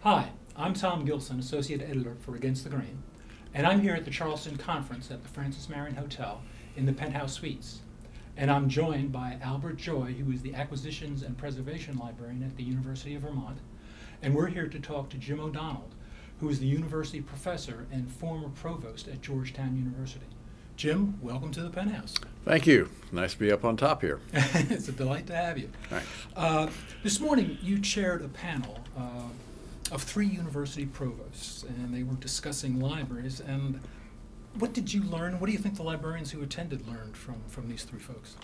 Hi, I'm Tom Gilson, Associate Editor for Against the Grain, and I'm here at the Charleston Conference at the Francis Marion Hotel in the Penthouse Suites. And I'm joined by Albert Joy, who is the Acquisitions and Preservation Librarian at the University of Vermont. And we're here to talk to Jim O'Donnell, who is the University Professor and former Provost at Georgetown University. Jim, welcome to the Penthouse. Thank you. Nice to be up on top here. It's a delight to have you. Thanks. This morning you chaired a panel of 3 university provosts, and they were discussing libraries. And what did you learn? What do you think the librarians who attended learned from these 3 folks?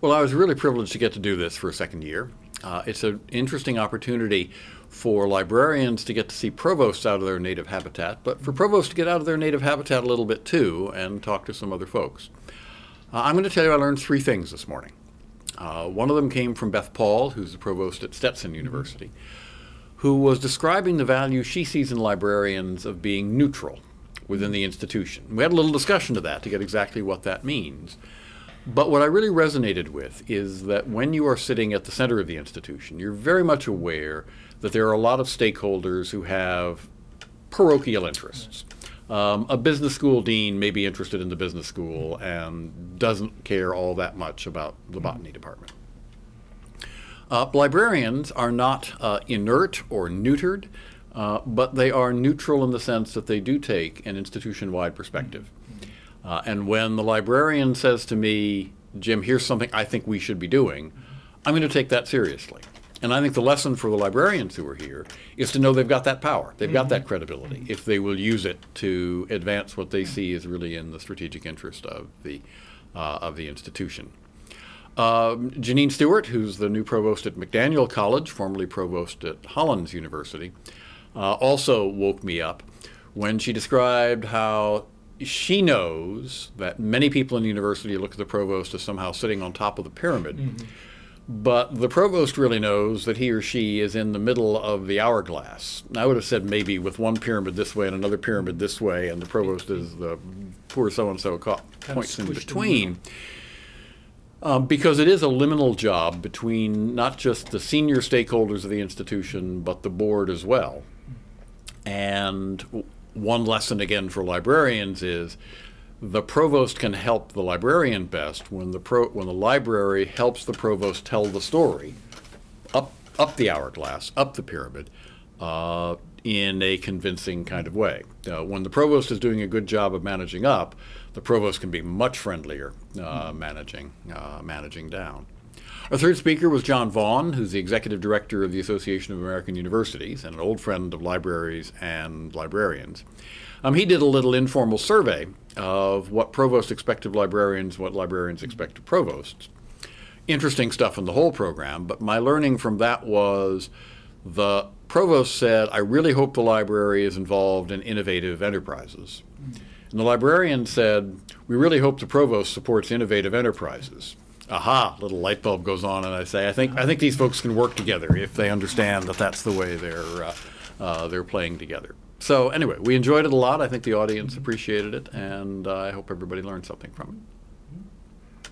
Well, I was really privileged to get to do this for a second year. It's an interesting opportunity for librarians to get to see provosts out of their native habitat, but for provosts to get out of their native habitat a little bit too and talk to some other folks. I'm going to tell you I learned 3 things this morning. One of them came from Beth Paul, who's the provost at Stetson University, who was describing the value she sees in librarians of being neutral within the institution. We had a little discussion to that to get exactly what that means. But what I really resonated with is that when you are sitting at the center of the institution, you're very much aware that there are a lot of stakeholders who have parochial interests. A business school dean may be interested in the business school and doesn't care all that much about the botany department. Librarians are not inert or neutered, but they are neutral in the sense that they do take an institution-wide perspective. And when the librarian says to me, Jim, here's something I think we should be doing, I'm going to take that seriously. And I think the lesson for the librarians who are here is to know they've got that power, they've got that credibility, if they will use it to advance what they see is really in the strategic interest of the institution. Janine Stewart, who's the new provost at McDaniel College, formerly provost at Hollins University, also woke me up when she described how she knows that many people in the university look at the provost as somehow sitting on top of the pyramid. But the provost really knows that he or she is in the middle of the hourglass. I would have said maybe with one pyramid this way and another pyramid this way, and the provost is the poor so-and-so points in between. Because it is a liminal job between not just the senior stakeholders of the institution, but the board as well. And one lesson again for librarians is the provost can help the librarian best when the library helps the provost tell the story up the hourglass, up the pyramid, in a convincing kind of way. When the provost is doing a good job of managing up, the provost can be much friendlier managing down. Our third speaker was John Vaughn, who's the executive director of the Association of American Universities and an old friend of libraries and librarians. He did a little informal survey of what provosts expect of librarians, what librarians expect of provosts. Interesting stuff in the whole program, but my learning from that was the provost said, I really hope the library is involved in innovative enterprises. And the librarian said, we really hope the provost supports innovative enterprises. Aha, little light bulb goes on, and I say, I think these folks can work together if they understand that that's the way they're playing together. So anyway, we enjoyed it a lot. I think the audience appreciated it, and I hope everybody learned something from it.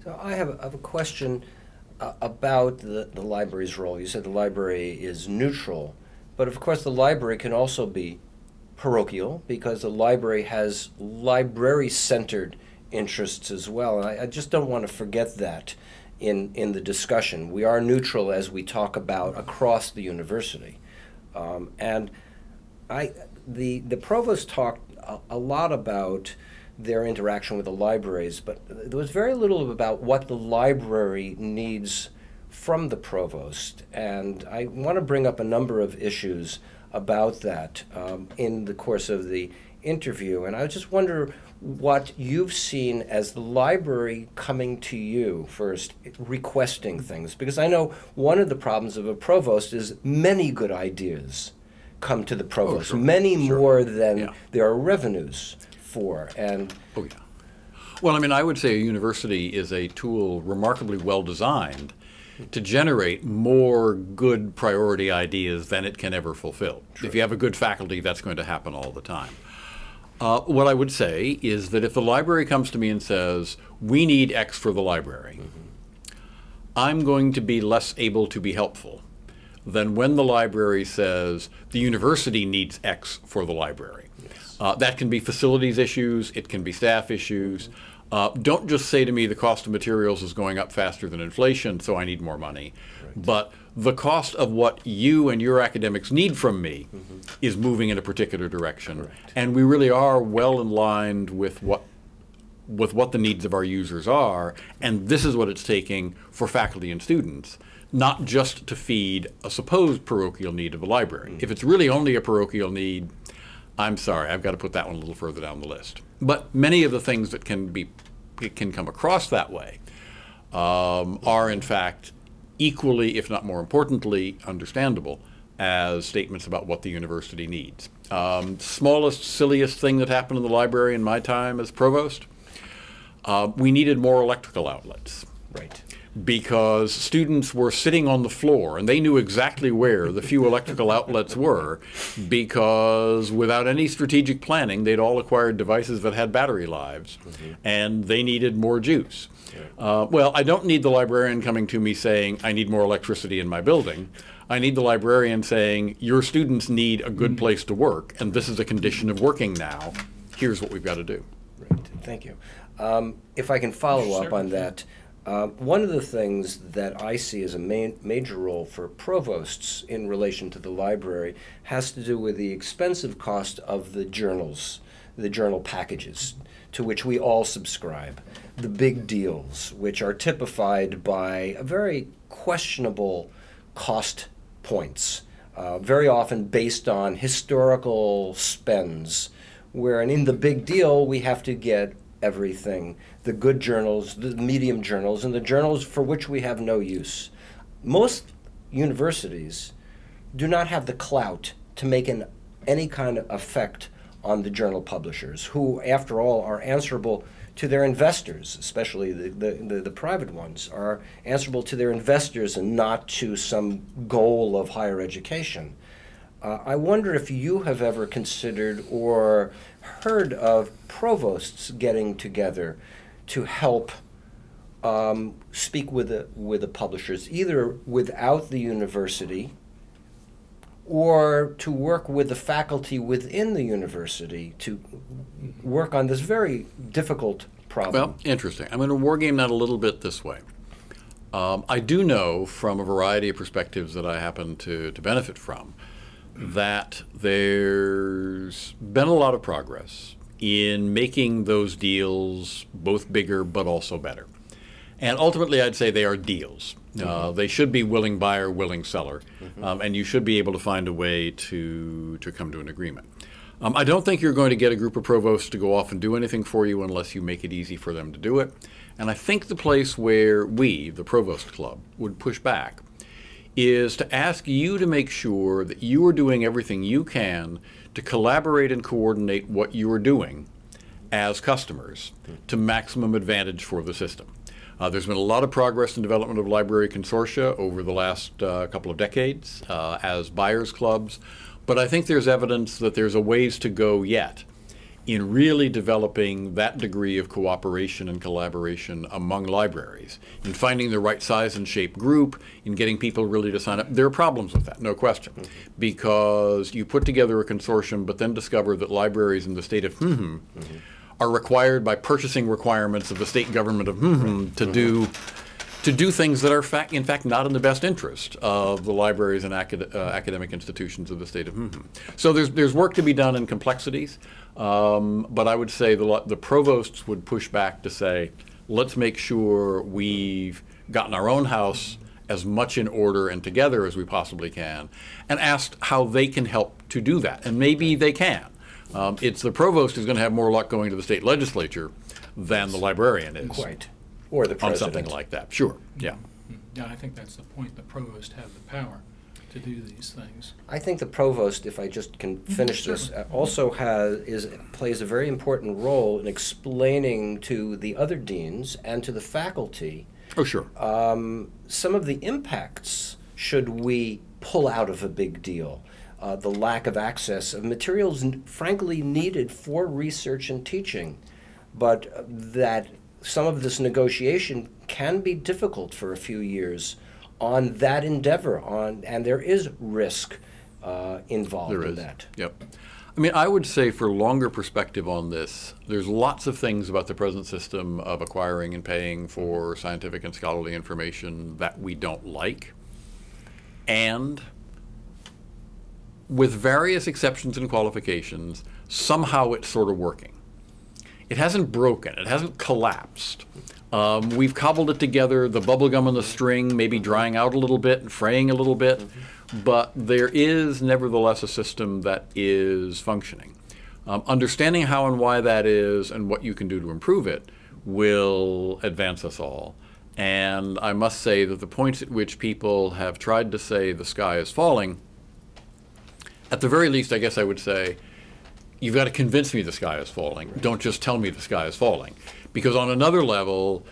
So I have a question about the library's role. You said the library is neutral, but of course the library can also be parochial because the library has library-centered interests as well. And I just don't want to forget that in the discussion. We are neutral as we talk about across the university. And the provost talked a lot about their interaction with the libraries, but there was very little about what the library needs from the provost. And I want to bring up a number of issues about that in the course of the interview. And I just wonder what you've seen as the library coming to you first, requesting things. Because I know one of the problems of a provost is many good ideas come to the provost, many more than there are revenues for. And well, I mean, I would say a university is a tool remarkably well designed to generate more good priority ideas than it can ever fulfill. If you have a good faculty, that's going to happen all the time. What I would say is that if the library comes to me and says, we need X for the library, I'm going to be less able to be helpful than when the library says the university needs X for the library. Yes. That can be facilities issues, it can be staff issues. Don't just say to me the cost of materials is going up faster than inflation, so I need more money. Right. But the cost of what you and your academics need from me is moving in a particular direction. Correct. And we really are well in line with what the needs of our users are, and this is what it's taking for faculty and students, not just to feed a supposed parochial need of the library. If it's really only a parochial need, I'm sorry, I've got to put that one a little further down the list. But many of the things that can come across that way are in fact equally, if not more importantly, understandable as statements about what the university needs. Smallest, silliest thing that happened in the library in my time as provost, we needed more electrical outlets. Right. Because students were sitting on the floor and they knew exactly where the few electrical outlets were, because without any strategic planning they'd all acquired devices that had battery lives, and they needed more juice. Well, I don't need the librarian coming to me saying I need more electricity in my building. I need the librarian saying your students need a good place to work, and this is a condition of working now. Here's what we've got to do. Right. Thank you. If I can follow up on that, one of the things that I see as a major role for provosts in relation to the library has to do with the expensive cost of the journals, the journal packages to which we all subscribe, the big deals, which are typified by a very questionable cost points, very often based on historical spends, where in the big deal we have to get everything, the good journals, the medium journals, and the journals for which we have no use. Most universities do not have the clout to make any kind of effect on the journal publishers, who, after all, are answerable to their investors, especially the private ones, are answerable to their investors and not to some goal of higher education. I wonder if you have ever considered or heard of provosts getting together to help speak with the publishers, either without the university or to work with the faculty within the university to work on this very difficult problem. Well, interesting. I'm going to wargame that a little bit this way. I do know from a variety of perspectives that I happen to benefit from that there's been a lot of progress in making those deals both bigger but also better. And ultimately, I'd say they are deals. They should be willing buyer, willing seller, and you should be able to find a way to come to an agreement. I don't think you're going to get a group of provosts to go off and do anything for you unless you make it easy for them to do it. And I think the place where we, the Provost Club, would push back is to ask you to make sure that you are doing everything you can to collaborate and coordinate what you are doing as customers to maximum advantage for the system. There's been a lot of progress in development of library consortia over the last couple of decades as buyers clubs, but I think there's evidence that there's a ways to go yet in really developing that degree of cooperation and collaboration among libraries, in finding the right size and shape group, in getting people really to sign up. There are problems with that, no question, because you put together a consortium but then discover that libraries in the state of are required by purchasing requirements of the state government of to do things that are in fact not in the best interest of the libraries and academic institutions of the state of So there's work to be done in complexities, but I would say the provosts would push back to say, let's make sure we've gotten our own house as much in order and together as we possibly can, and asked how they can help to do that. And maybe they can. It's the provost who's going to have more luck going to the state legislature than the librarian is. Quite. Or the president. On something like that. Sure. Yeah. Yeah, I think that's the point. The provost have the power to do these things. I think the provost, if I just can finish this, also plays a very important role in explaining to the other deans and to the faculty some of the impacts should we pull out of a big deal. The lack of access of materials frankly needed for research and teaching, but that some of this negotiation can be difficult for a few years on that endeavor, and there is risk involved There in is. that. Yep. I mean, I would say for longer perspective on this, there's lots of things about the present system of acquiring and paying for scientific and scholarly information that we don't like. And with various exceptions and qualifications, somehow it's sort of working. It hasn't broken. It hasn't collapsed. We've cobbled it together, the bubble gum on the string maybe drying out a little bit and fraying a little bit, but there is nevertheless a system that is functioning. Understanding how and why that is and what you can do to improve it will advance us all. And I must say that the points at which people have tried to say the sky is falling, at the very least, I guess I would say, you've got to convince me the sky is falling. Right. Don't just tell me the sky is falling. Because on another level,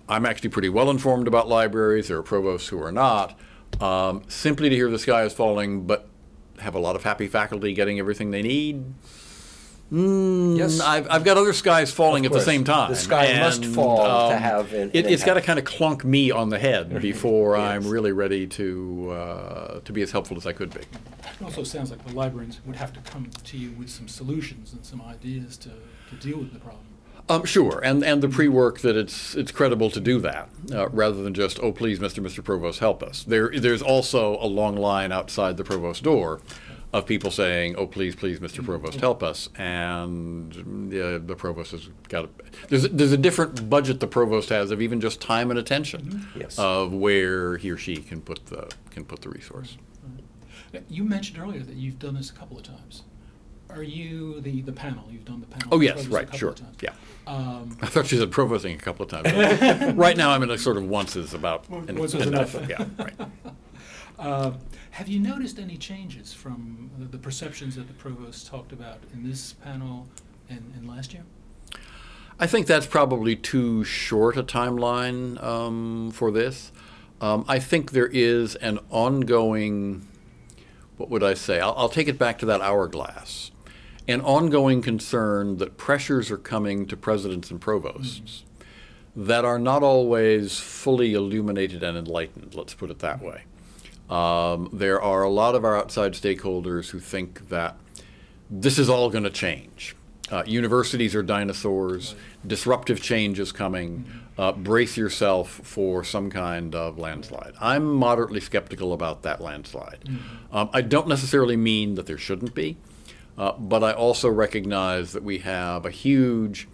I'm actually pretty well informed about libraries. There are provosts who are not. Simply to hear the sky is falling, but have a lot of happy faculty getting everything they need. Yes. I've got other skies falling at the same time. The sky must fall to have an it's got to kind of clunk me on the head before I'm really ready to be as helpful as I could be. It also sounds like the librarians would have to come to you with some solutions and some ideas to deal with the problem. Sure, and the pre-work that it's credible to do that, rather than just, oh, please, Mr. Provost, help us. There's also a long line outside the provost door of people saying, oh, please, Mr. Provost, help us. And the provost has got there's a different budget the provost has of even just time and attention of where he or she can put the resource. You mentioned earlier that you've done this a couple of times. Are you the panel? You've done the panel. Oh, yes, right, sure, yeah. I thought you said provosting a couple of times. Right now I'm in a sort of once is about once is enough. Yeah, right. Have you noticed any changes from the perceptions that the provost talked about in this panel and last year? I think that's probably too short a timeline for this. I think there is an ongoing, what would I say? I'll take it back to that hourglass. An ongoing concern that pressures are coming to presidents and provosts that are not always fully illuminated and enlightened, let's put it that way. There are a lot of our outside stakeholders who think that this is all going to change. Universities are dinosaurs, disruptive change is coming, brace yourself for some kind of landslide. I'm moderately skeptical about that landslide. I don't necessarily mean that there shouldn't be, but I also recognize that we have a huge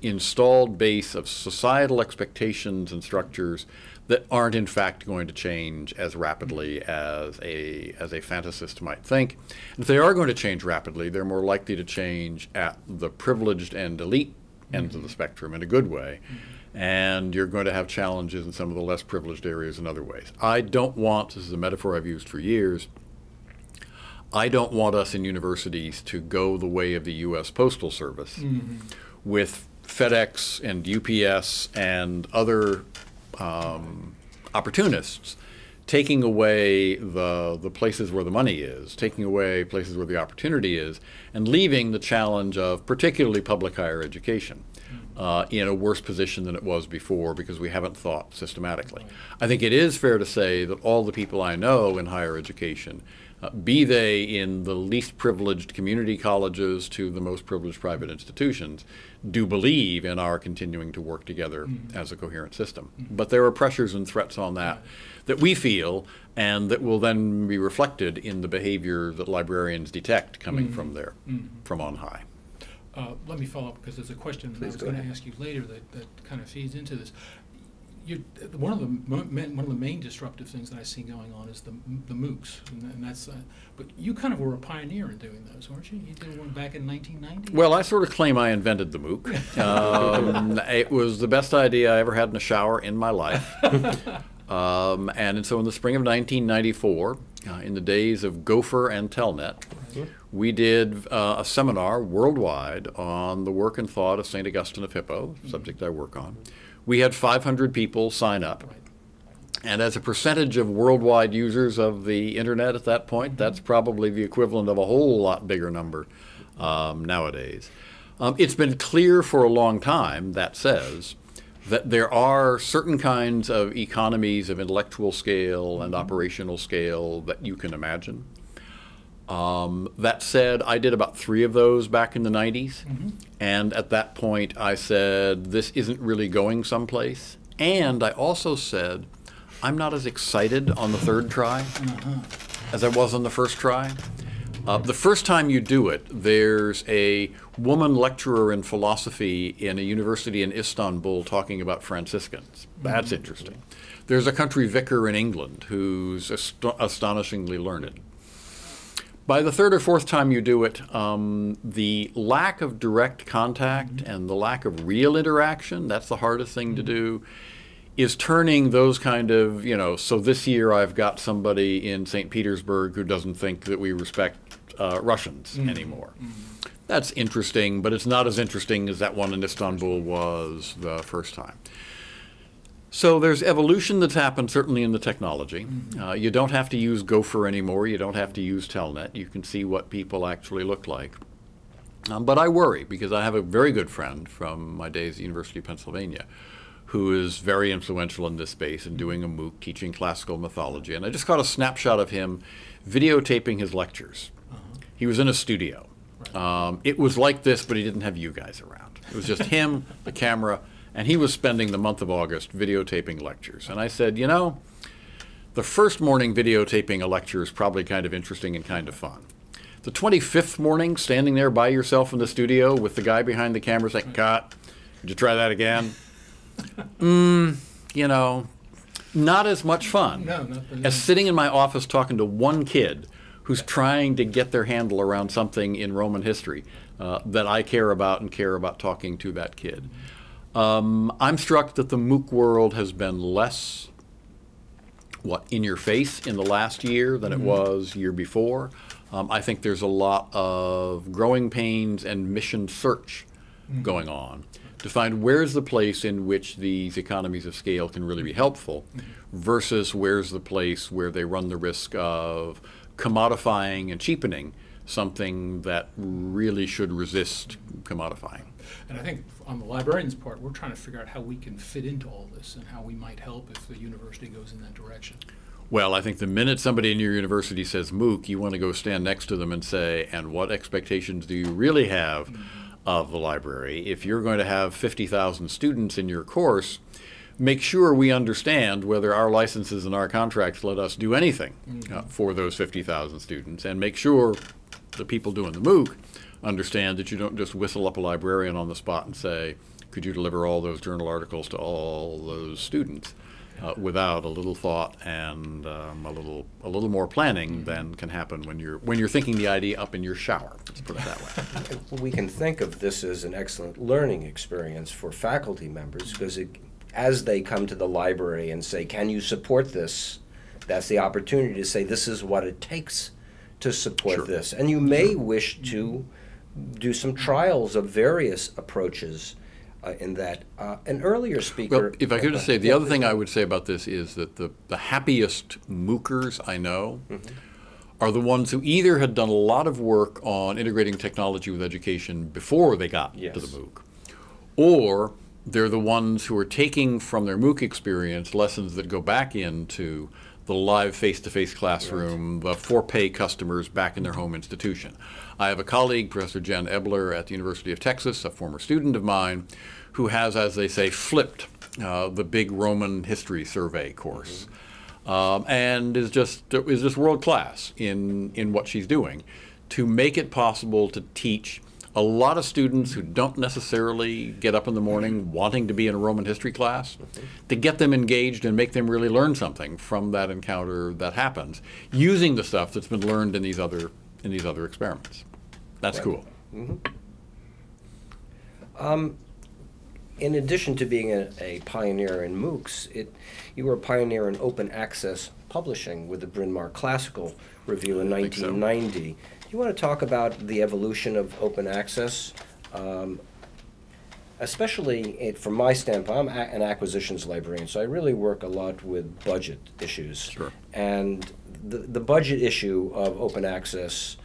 installed base of societal expectations and structures that aren't in fact going to change as rapidly as a fantasist might think. And if they are going to change rapidly, they're more likely to change at the privileged and elite ends of the spectrum in a good way. And you're going to have challenges in some of the less privileged areas in other ways. I don't want, this is a metaphor I've used for years, I don't want us in universities to go the way of the U.S. Postal Service with FedEx and UPS and other opportunists taking away the places where the money is, taking away places where the opportunity is, and leaving the challenge of particularly public higher education in a worse position than it was before because we haven't thought systematically. I think it is fair to say that all the people I know in higher education, be they in the least privileged community colleges to the most privileged private institutions, do believe in our continuing to work together as a coherent system. But there are pressures and threats on that that we feel and that will then be reflected in the behavior that librarians detect coming from there, from on high. Let me follow up because there's a question I was going to ask you later that kind of feeds into this. One of the main disruptive things that I see going on is the MOOCs, and that's. But you kind of were a pioneer in doing those, weren't you? You did one back in 1990. Well, I sort of claim I invented the MOOC. It was the best idea I ever had in a shower in my life. And so in the spring of 1994, in the days of Gopher and Telnet, we did a seminar worldwide on the work and thought of St. Augustine of Hippo, subject I work on. We had 500 people sign up. And as a percentage of worldwide users of the internet at that point, that's probably the equivalent of a whole lot bigger number nowadays. It's been clear for a long time, that says, that there are certain kinds of economies of intellectual scale and operational scale that you can imagine. That said, I did about 3 of those back in the 90s, and at that point I said, this isn't really going someplace. And I also said, I'm not as excited on the 3rd try as I was on the 1st try. The first time you do it, there's a woman lecturer in philosophy in a university in Istanbul talking about Franciscans. That's interesting. There's a country vicar in England who's astonishingly learned. By the 3rd or 4th time you do it, the lack of direct contact and the lack of real interaction, that's the hardest thing to do, is turning those kind of, so this year I've got somebody in St. Petersburg who doesn't think that we respect Russians anymore. That's interesting, but it's not as interesting as that one in Istanbul was the first time. So there's evolution that's happened certainly in the technology. You don't have to use Gopher anymore. You don't have to use Telnet. You can see what people actually look like. But I worry because I have a very good friend from my days at the University of Pennsylvania who is very influential in this space and doing a MOOC, teaching classical mythology. And I just caught a snapshot of him videotaping his lectures. He was in a studio. It was like this, but he didn't have you guys around. It was just him, the camera, and he was spending the month of August videotaping lectures. And I said, the first morning videotaping a lecture is probably kind of interesting and kind of fun. The 25th morning, standing there by yourself in the studio with the guy behind the camera saying, cut, would you try that again? Not as much fun as sitting in my office talking to one kid who's trying to get their handle around something in Roman history that I care about and care about talking to that kid. I'm struck that the MOOC world has been less, in your face in the last year than it was year before. I think there's a lot of growing pains and mission search going on to find where's the place in which these economies of scale can really be helpful versus where's the place where they run the risk of commodifying and cheapening something that really should resist commodifying. And I think on the librarian's part, we're trying to figure out how we can fit into all this and how we might help if the university goes in that direction. Well, I think the minute somebody in your university says MOOC, you want to go stand next to them and say, and what expectations do you really have of the library? If you're going to have 50,000 students in your course, make sure we understand whether our licenses and our contracts let us do anything for those 50,000 students, and make sure the people doing the MOOC understand that you don't just whistle up a librarian on the spot and say, could you deliver all those journal articles to all those students without a little thought and a little more planning than can happen when you're thinking the idea up in your shower. Let's put it that way. We can think of this as an excellent learning experience for faculty members because as they come to the library and say, can you support this? That's the opportunity to say, this is what it takes to support this. And you may wish to do some trials of various approaches in that. An earlier speaker... Well, if I could just say, the other thing I would say about this is that the happiest MOOCers I know are the ones who either had done a lot of work on integrating technology with education before they got to the MOOC, or they're the ones who are taking from their MOOC experience lessons that go back into the live face-to-face classroom, the for-pay customers back in their home institution. I have a colleague, Professor Jen Ebler at the University of Texas, a former student of mine, who has, as they say, flipped the big Roman history survey course, and is just world-class in what she's doing to make it possible to teach a lot of students who don't necessarily get up in the morning wanting to be in a Roman history class, to get them engaged and make them really learn something from that encounter that happens, using the stuff that's been learned in these other experiments. That's cool. In addition to being a pioneer in MOOCs, you were a pioneer in open access publishing with the Bryn Mawr Classical Review in 1990. You want to talk about the evolution of open access, especially from my standpoint. I'm an acquisitions librarian, so I really work a lot with budget issues. Sure. And the budget issue of open access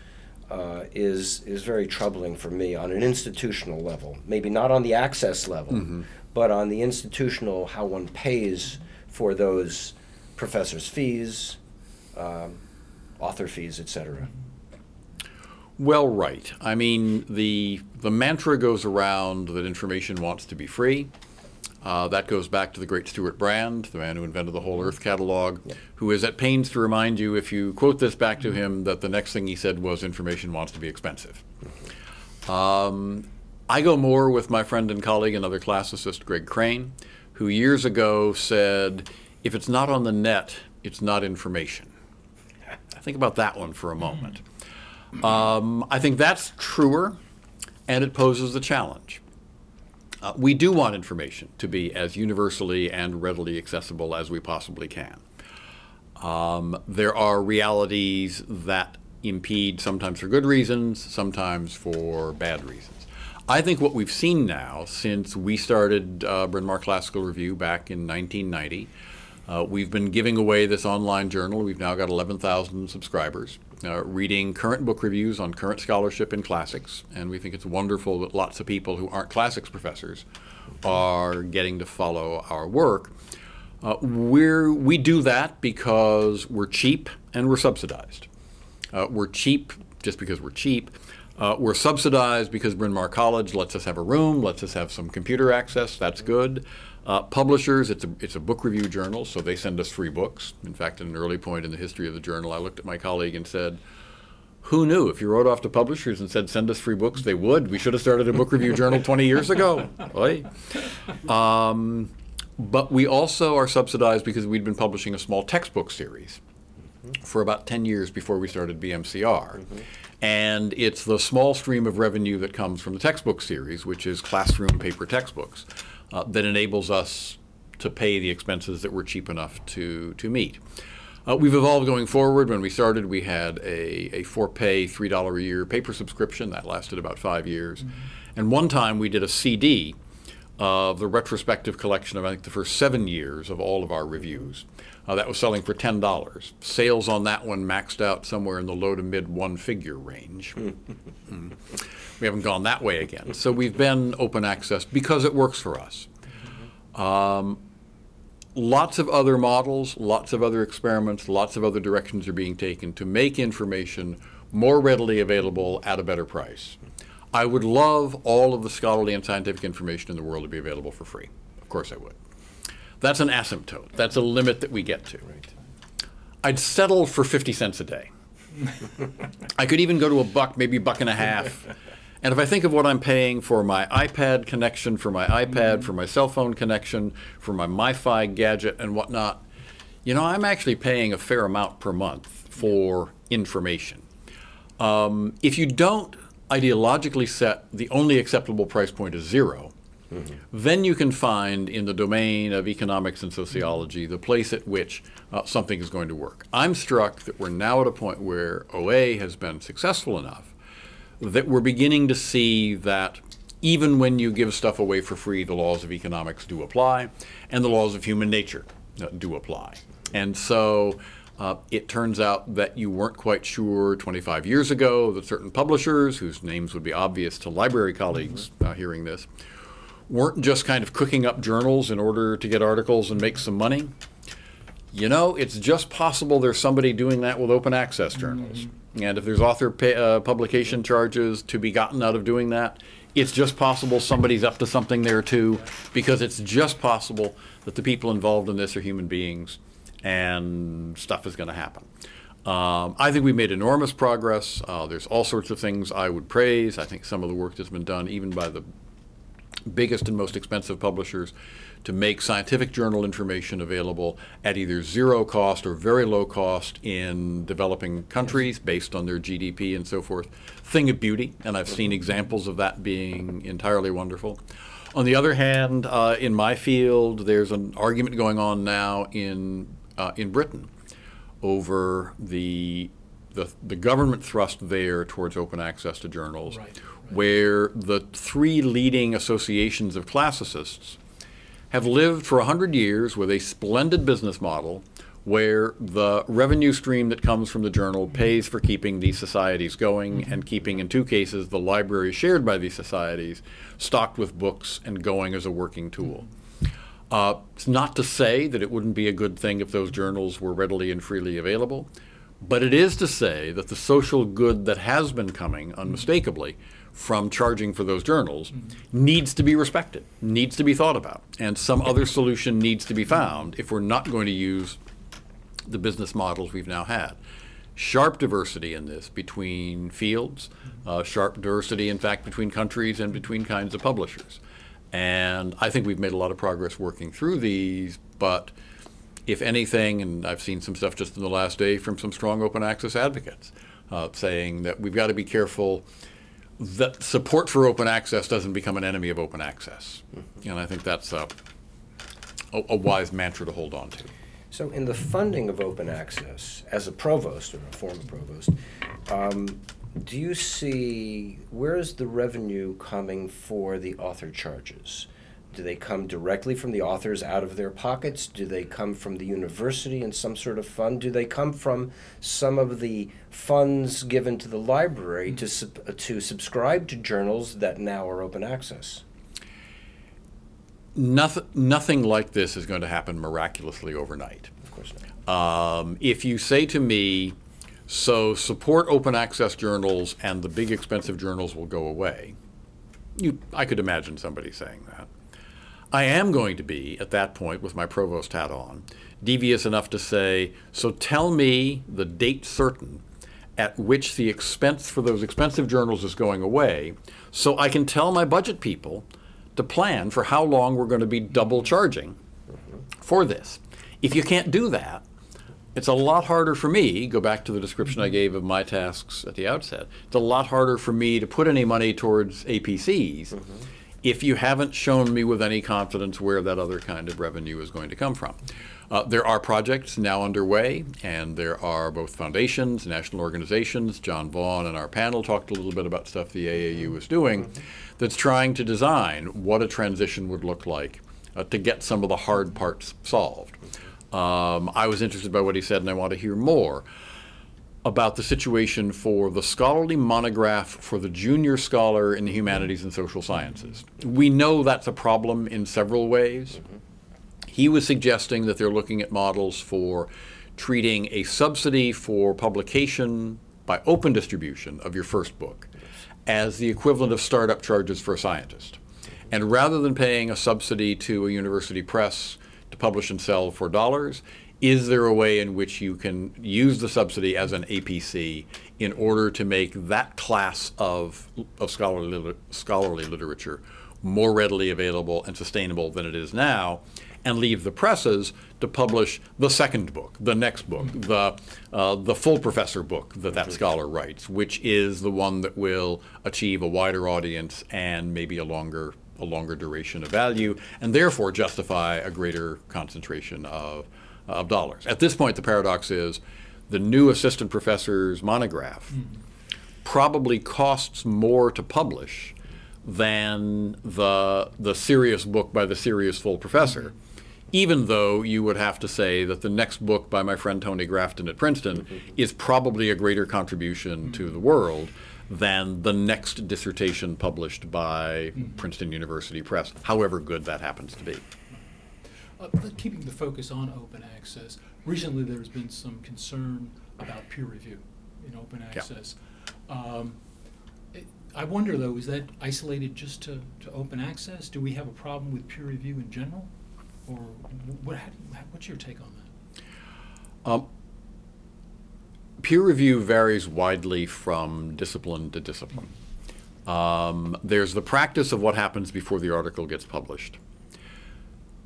is very troubling for me on an institutional level. Maybe not on the access level, but on the institutional, how one pays for those professors' fees, author fees, etc. Well, right. I mean, the mantra goes around that information wants to be free. That goes back to the great Stuart Brand, the man who invented the Whole Earth catalog, who is at pains to remind you, if you quote this back to him, that the next thing he said was information wants to be expensive. I go more with my friend and colleague, another classicist, Greg Crane, who years ago said, if it's not on the net, it's not information. Think about that one for a moment. I think that's truer, and it poses a challenge. We do want information to be as universally and readily accessible as we possibly can. There are realities that impede, sometimes for good reasons, sometimes for bad reasons. I think what we've seen now, since we started Bryn Mawr Classical Review back in 1990, we've been giving away this online journal. We've now got 11,000 subscribers, reading current book reviews on current scholarship in classics, and we think it's wonderful that lots of people who aren't classics professors are getting to follow our work. We do that because we're cheap and we're subsidized. We're cheap just because we're cheap. We're subsidized because Bryn Mawr College lets us have a room, lets us have some computer access. That's good. Publishers, it's a book review journal, so they send us free books. In fact, at an early point in the history of the journal, I looked at my colleague and said, who knew? If you wrote off to publishers and said, send us free books, they would. We should have started a book review journal 20 years ago. But we also are subsidized because we'd been publishing a small textbook series for about 10 years before we started BMCR. And it's the small stream of revenue that comes from the textbook series, which is classroom paper textbooks, that enables us to pay the expenses that we're cheap enough to meet. We've evolved going forward. When we started, we had a for-pay $3 a year paper subscription. That lasted about 5 years. And one time we did a CD of the retrospective collection of, I think, the first 7 years of all of our reviews. That was selling for $10. Sales on that one maxed out somewhere in the low to mid one-figure range. We haven't gone that way again. So we've been open access because it works for us. Lots of other models, lots of other experiments, lots of other directions are being taken to make information more readily available at a better price. I would love all of the scholarly and scientific information in the world to be available for free. Of course I would. That's an asymptote. That's a limit that we get to. I'd settle for 50 cents a day. I could even go to $1, maybe $1.50. And if I think of what I'm paying for my iPad connection, for my iPad, for my cell phone connection, for my MiFi gadget and whatnot, you know, I'm actually paying a fair amount per month for information. If you don't ideologically set the only acceptable price point as zero, then you can find in the domain of economics and sociology the place at which something is going to work. I'm struck that we're now at a point where OA has been successful enough that we're beginning to see that even when you give stuff away for free, the laws of economics do apply, and the laws of human nature do apply. And so it turns out that you weren't quite sure 25 years ago that certain publishers, whose names would be obvious to library colleagues hearing this, weren't just kind of cooking up journals in order to get articles and make some money. You know, it's just possible there's somebody doing that with open access journals. And if there's author publication charges to be gotten out of doing that, it's just possible somebody's up to something there too, because it's just possible that the people involved in this are human beings and stuff is going to happen. I think we made enormous progress. There's all sorts of things I would praise. I think some of the work that's been done even by the biggest and most expensive publishers to make scientific journal information available at either zero cost or very low cost in developing countries based on their GDP and so forth. Thing of beauty, and I've seen examples of that being entirely wonderful. On the other hand, in my field, there's an argument going on now in Britain over the government thrust there towards open access to journals, where the three leading associations of classicists have lived for 100 years with a splendid business model where the revenue stream that comes from the journal pays for keeping these societies going and keeping, in 2 cases, the library shared by these societies stocked with books and going as a working tool. It's not to say that it wouldn't be a good thing if those journals were readily and freely available, but it is to say that the social good that has been coming unmistakably from charging for those journals needs to be respected, needs to be thought about, and some other solution needs to be found if we're not going to use the business models we've now had. Sharp diversity in this between fields, sharp diversity, in fact, between countries and between kinds of publishers. And I think we've made a lot of progress working through these, but if anything, and I've seen some stuff just in the last day from some strong open access advocates saying that we've got to be careful that support for open access doesn't become an enemy of open access. And I think that's a wise mantra to hold on to. So in the funding of open access, as a provost or a former provost, do you see, where is the revenue coming for the author charges? Do they come directly from the authors out of their pockets? Do they come from the university in some sort of fund? Do they come from some of the funds given to the library to subscribe to journals that now are open access? Nothing like this is going to happen miraculously overnight. Of course not. If you say to me, so support open access journals and the big expensive journals will go away, I could imagine somebody saying that. I am going to be, at that point, with my provost hat on, devious enough to say, so tell me the date certain at which the expense for those expensive journals is going away, so I can tell my budget people to plan for how long we're going to be double charging for this. If you can't do that, it's a lot harder for me, go back to the description I gave of my tasks at the outset, it's a lot harder for me to put any money towards APCs if you haven't shown me with any confidence where that other kind of revenue is going to come from. There are projects now underway, and there are both foundations, national organizations. John Vaughan and our panel talked a little bit about stuff the AAU is doing that's trying to design what a transition would look like to get some of the hard parts solved. I was interested by what he said, and I want to hear more about the situation for the scholarly monograph for the junior scholar in the humanities and social sciences. We know that's a problem in several ways. He was suggesting that they're looking at models for treating a subsidy for publication by open distribution of your first book as the equivalent of startup charges for a scientist. And rather than paying a subsidy to a university press to publish and sell for dollars, is there a way in which you can use the subsidy as an APC in order to make that class of scholarly literature more readily available and sustainable than it is now, and leave the presses to publish the second book, the next book, the full professor book that scholar writes, which is the one that will achieve a wider audience and maybe a longer duration of value, and therefore justify a greater concentration of dollars. At this point, the paradox is the new assistant professor's monograph probably costs more to publish than the serious book by the serious full professor, even though you would have to say that the next book by my friend Tony Grafton at Princeton is probably a greater contribution to the world than the next dissertation published by Princeton University Press, however good that happens to be. But keeping the focus on open access, recently there's been some concern about peer review in open access. I wonder, though, is that isolated just to open access? Do we have a problem with peer review in general? Or what's your take on that? Peer review varies widely from discipline to discipline. There's the practice of what happens before the article gets published.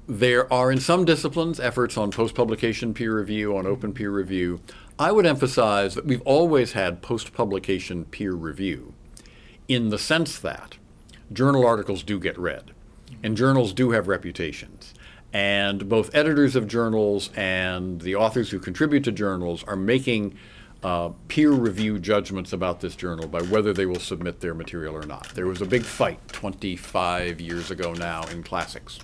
There are, in some disciplines, efforts on post-publication peer review, on open peer review. I would emphasize that we've always had post-publication peer review in the sense that journal articles do get read, and journals do have reputations. And both editors of journals and the authors who contribute to journals are making peer review judgments about this journal by whether they will submit their material or not. There was a big fight 25 years ago now in Classics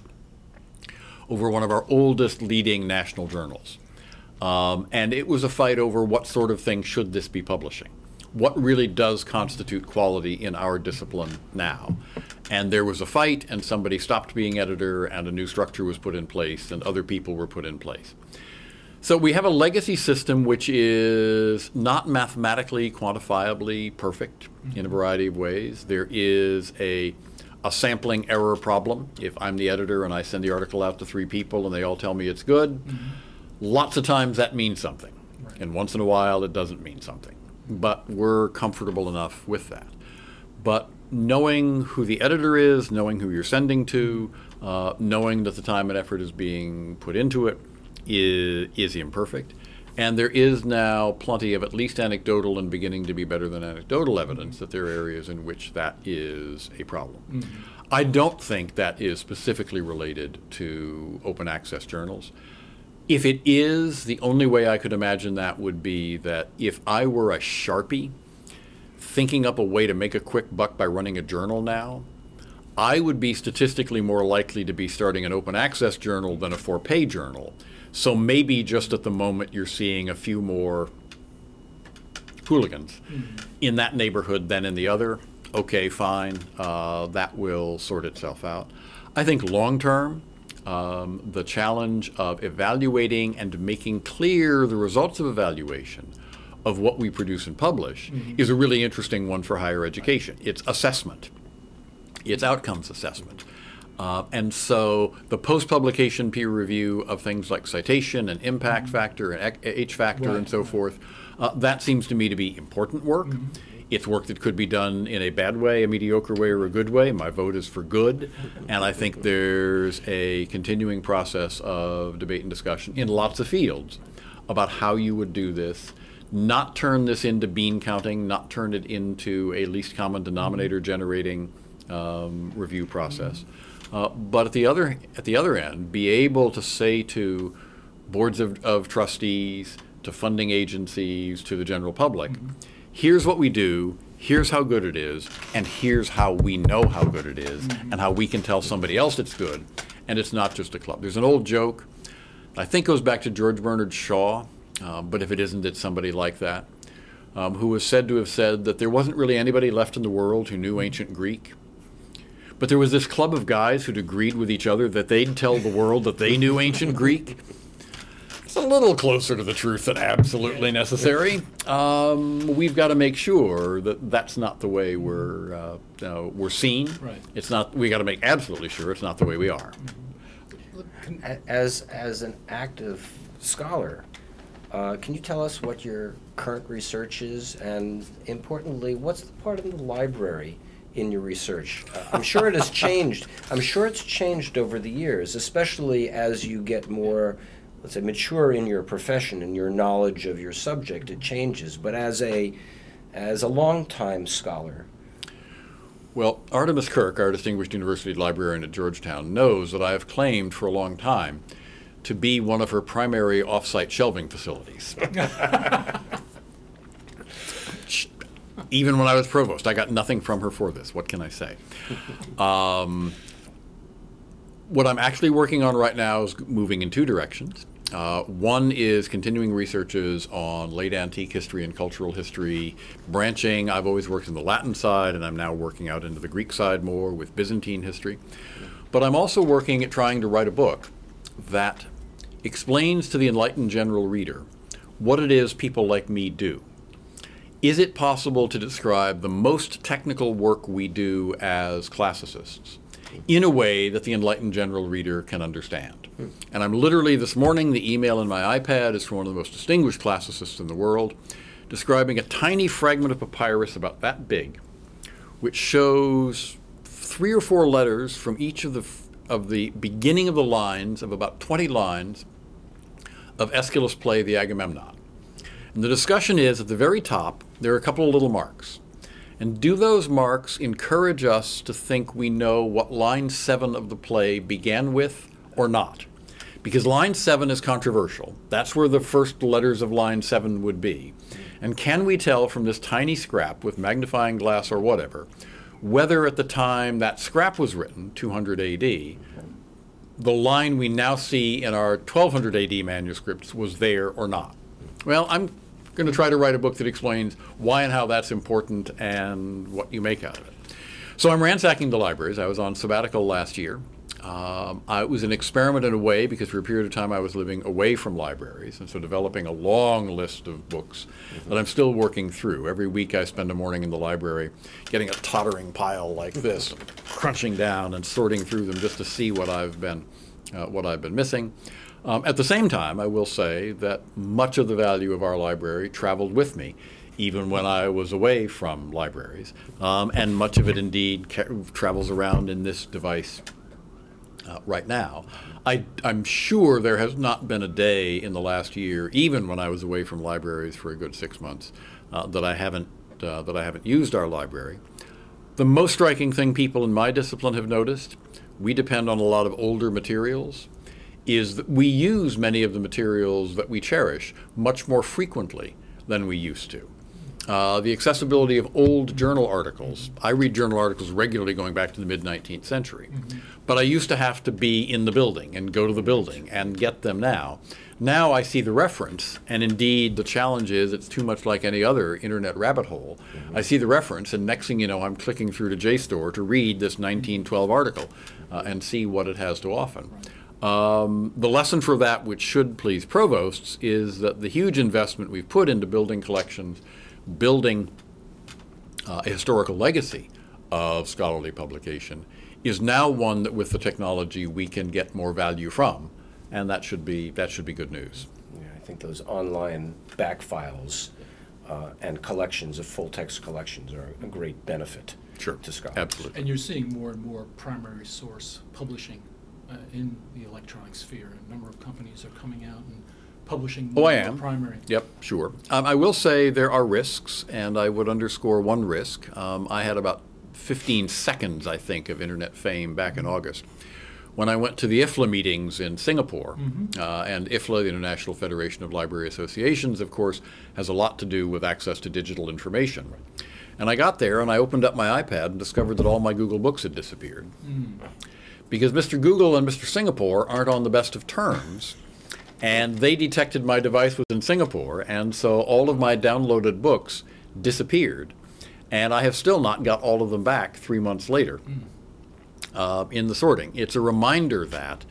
over one of our oldest leading national journals. And it was a fight over what sort of thing should this be publishing. What really does constitute quality in our discipline now? And there was a fight, and somebody stopped being editor, and a new structure was put in place, and other people were put in place. So we have a legacy system which is not mathematically, quantifiably perfect in a variety of ways. There is a sampling error problem. If I'm the editor and I send the article out to 3 people and they all tell me it's good, lots of times that means something. Right. And once in a while it doesn't mean something. But we're comfortable enough with that. But knowing who the editor is, knowing who you're sending to, knowing that the time and effort is being put into it is imperfect. And there is now plenty of at least anecdotal and beginning to be better than anecdotal evidence that there are areas in which that is a problem. I don't think that is specifically related to open access journals. If it is, the only way I could imagine that would be that if I were a Sharpie thinking up a way to make a quick buck by running a journal now, I would be statistically more likely to be starting an open access journal than a for-pay journal. So maybe just at the moment you're seeing a few more hooligans in that neighborhood than in the other. Okay, fine, that will sort itself out. I think long term, the challenge of evaluating and making clear the results of evaluation of what we produce and publish is a really interesting one for higher education. It's assessment. It's outcomes assessment. And so the post-publication peer review of things like citation and impact factor and H factor and so forth, that seems to me to be important work. It's work that could be done in a bad way, a mediocre way, or a good way. My vote is for good. And I think there's a continuing process of debate and discussion in lots of fields about how you would do this, not turn this into bean counting, not turn it into a least common denominator generating review process. But at the other end, be able to say to boards of trustees, to funding agencies, to the general public, here's what we do, here's how good it is, and here's how we know how good it is, and how we can tell somebody else it's good, and it's not just a club. There's an old joke, I think goes back to George Bernard Shaw, but if it isn't, it's somebody like that, who was said to have said that there wasn't really anybody left in the world who knew ancient Greek. But there was this club of guys who'd agreed with each other that they'd tell the world that they knew ancient Greek. It's a little closer to the truth than absolutely necessary. We've got to make sure that that's not the way we're seen. Right. It's not. We got to make absolutely sure it's not the way we are. As an active scholar, can you tell us what your current research is, and importantly, what's the part of the library in your research? I'm sure it has changed. I'm sure it's changed over the years, especially as you get more, let's say, mature in your profession and your knowledge of your subject. It changes. But as a longtime scholar, well, Artemis Kirk, our distinguished university librarian at Georgetown, knows that I have claimed for a long time to be one of her primary off-site shelving facilities. Even when I was provost, I got nothing from her for this. What can I say? What I'm actually working on right now is moving in 2 directions. One is continuing researches on late antique history and cultural history, branching. I've always worked in the Latin side, and I'm now working out into the Greek side more with Byzantine history. But I'm also working at trying to write a book that explains to the enlightened general reader what it is people like me do. Is it possible to describe the most technical work we do as classicists in a way that the enlightened general reader can understand? And I'm literally, this morning, the email in my iPad is from one of the most distinguished classicists in the world, describing a tiny fragment of papyrus about that big, which shows 3 or 4 letters from each of the beginning of the lines, of about 20 lines, of Aeschylus' play, The Agamemnon. And the discussion is, at the very top, there are a couple of little marks. And do those marks encourage us to think we know what line 7 of the play began with or not? Because line 7 is controversial. That's where the first letters of line 7 would be. And can we tell from this tiny scrap with magnifying glass or whatever, whether at the time that scrap was written, 200 AD, the line we now see in our 1200 AD manuscripts was there or not. Well, I'm going to try to write a book that explains why and how that's important and what you make out of it. So I'm ransacking the libraries. I was on sabbatical last year. It was an experiment in a way because for a period of time I was living away from libraries, and so developing a long list of books that I'm still working through. Every week I spend a morning in the library getting a tottering pile like this, crunching down and sorting through them just to see what I've been missing. At the same time, I will say that much of the value of our library traveled with me, even when I was away from libraries, and much of it indeed travels around in this device right now. I'm sure there has not been a day in the last year, even when I was away from libraries for a good 6 months, that I haven't used our library. The most striking thing people in my discipline have noticed, we depend on a lot of older materials, is that we use many of the materials that we cherish much more frequently than we used to. The accessibility of old journal articles. I read journal articles regularly going back to the mid-19th century. But I used to have to be in the building and go to the building and get them now. Now I see the reference, and indeed the challenge is it's too much like any other internet rabbit hole. I see the reference, and next thing you know, I'm clicking through to JSTOR to read this 1912 article and see what it has to offer. The lesson for that, which should please provosts, is that the huge investment we've put into building collections, building a historical legacy of scholarly publication, is now one that with the technology we can get more value from, and that should be good news. Yeah, I think those online back files and collections of full text collections are a great benefit to scholars. Absolutely. And you're seeing more and more primary source publishing in the electronic sphere. A number of companies are coming out and publishing more primary. Yep, sure. I will say there are risks, and I would underscore one risk. I had about 15 seconds, I think, of internet fame back in August when I went to the IFLA meetings in Singapore. And IFLA, the International Federation of Library Associations, of course, has a lot to do with access to digital information. And I got there and I opened up my iPad and discovered that all my Google Books had disappeared. Because Mr. Google and Mr. Singapore aren't on the best of terms, and they detected my device was in Singapore, and so all of my downloaded books disappeared. And I have still not got all of them back 3 months later in the sorting. It's a reminder that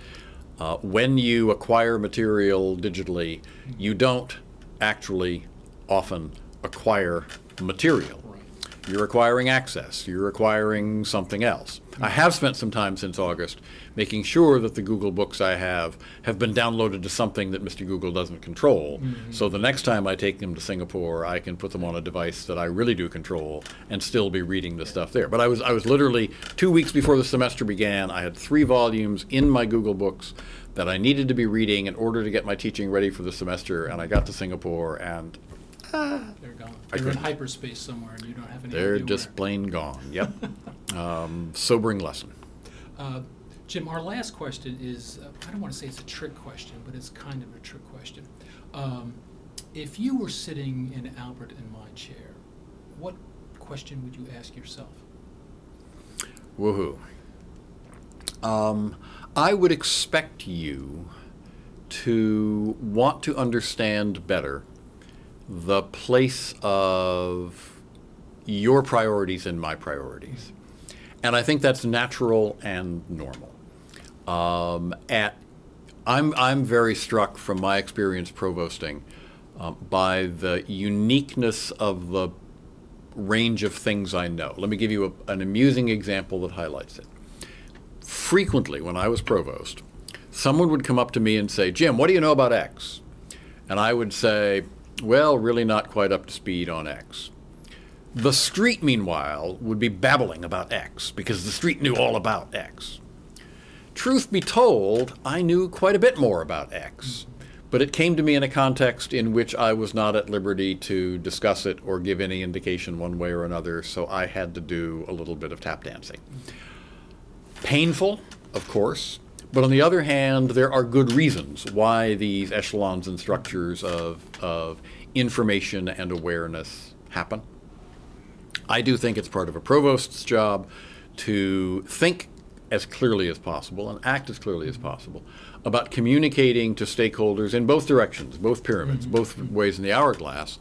when you acquire material digitally, you don't actually often acquire material. You're acquiring access. You're acquiring something else. I have spent some time since August making sure that the Google Books I have been downloaded to something that Mr. Google doesn't control. So the next time I take them to Singapore, I can put them on a device that I really do control and still be reading the stuff there. But I was literally 2 weeks before the semester began, I had 3 volumes in my Google Books that I needed to be reading in order to get my teaching ready for the semester, and I got to Singapore and they're gone. They're in hyperspace somewhere, and you don't have any idea they're just plain gone. Yep. Sobering lesson. Jim, our last question is, I don't want to say it's a trick question, but it's kind of a trick question. If you were sitting in Albert and my chair, what question would you ask yourself? Woohoo. I would expect you to want to understand better the place of your priorities and my priorities. And I think that's natural and normal. I'm very struck from my experience provosting by the uniqueness of the range of things I know. Let me give you an amusing example that highlights it. Frequently, when I was provost, someone would come up to me and say, "Jim, what do you know about X?" And I would say, "Well, really not quite up to speed on X." The street, meanwhile, would be babbling about X because the street knew all about X. Truth be told, I knew quite a bit more about X, but it came to me in a context in which I was not at liberty to discuss it or give any indication one way or another, so I had to do a little bit of tap dancing. Painful, of course, but on the other hand, there are good reasons why these echelons and structures of information and awareness happen. I do think it's part of a provost's job to think as clearly as possible and act as clearly as possible about communicating to stakeholders in both directions, both pyramids, both ways in the hourglass,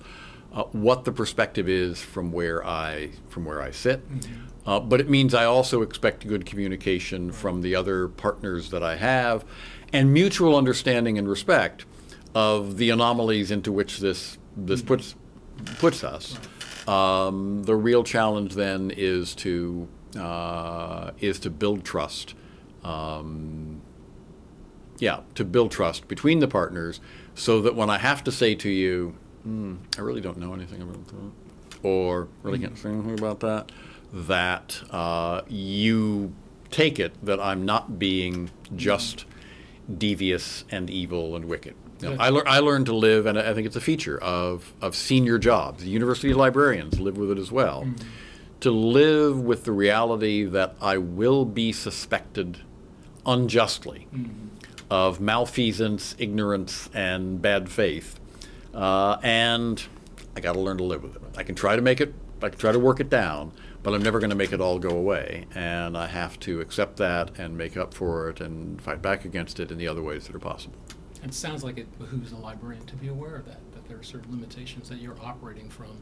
what the perspective is from where I sit. But it means I also expect good communication from the other partners that I have, and mutual understanding and respect of the anomalies into which this puts us. The real challenge then is to build trust. To build trust between the partners, so that when I have to say to you, I really don't know anything about that, or really can't say anything about that, that you take it that I'm not being just devious and evil and wicked. You know, I learned to live, and I think it's a feature of senior jobs. The university librarians live with it as well. To live with the reality that I will be suspected unjustly of malfeasance, ignorance, and bad faith. And I got to learn to live with it. I can try to work it down, but I'm never going to make it all go away. And I have to accept that and make up for it and fight back against it in the other ways that are possible. It sounds like it behooves the librarian to be aware of that there are certain limitations that you're operating from,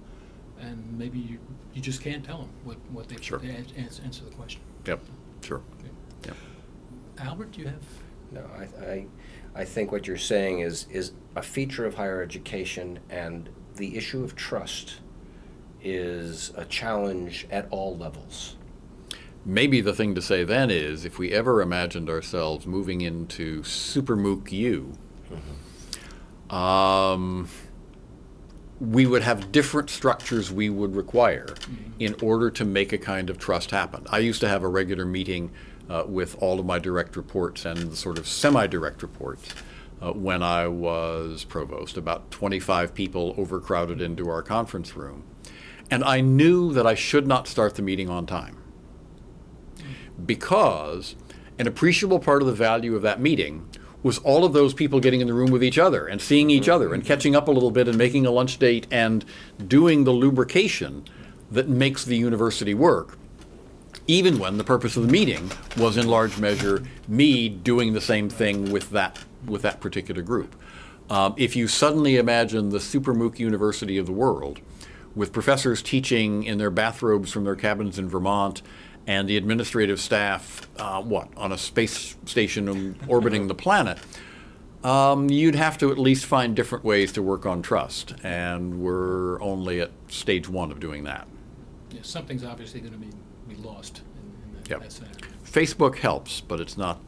and maybe you just can't tell them what they Sure. answer the question. Yep, sure. Okay. Yep. Albert, do you have? No, I think what you're saying is a feature of higher education, and the issue of trust is a challenge at all levels. Maybe the thing to say then is, if we ever imagined ourselves moving into Super MOOC U, we would have different structures we would require in order to make a kind of trust happen. I used to have a regular meeting with all of my direct reports and the sort of semi-direct reports when I was provost, about 25 people overcrowded into our conference room. And I knew that I should not start the meeting on time, because an appreciable part of the value of that meeting was all of those people getting in the room with each other and seeing each other and catching up a little bit and making a lunch date and doing the lubrication that makes the university work, even when the purpose of the meeting was in large measure me doing the same thing with that particular group. If you suddenly imagine the Super MOOC university of the world, with professors teaching in their bathrobes from their cabins in Vermont, and the administrative staff, on a space station orbiting the planet, you'd have to at least find different ways to work on trust, and we're only at stage one of doing that. Yeah, something's obviously going to be lost in that sense. Facebook helps, but it's not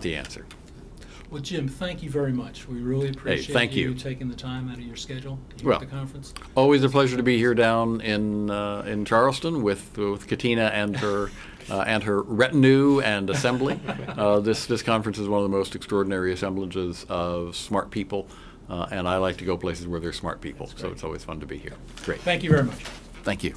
the answer. Well, Jim, thank you very much. We really appreciate thank you taking the time out of your schedule here at the conference. Always a pleasure to be here down in Charleston with Katina and her retinue and assembly. This conference is one of the most extraordinary assemblages of smart people, and I like to go places where there's smart people, so it's always fun to be here. Great. Thank you very much. Thank you.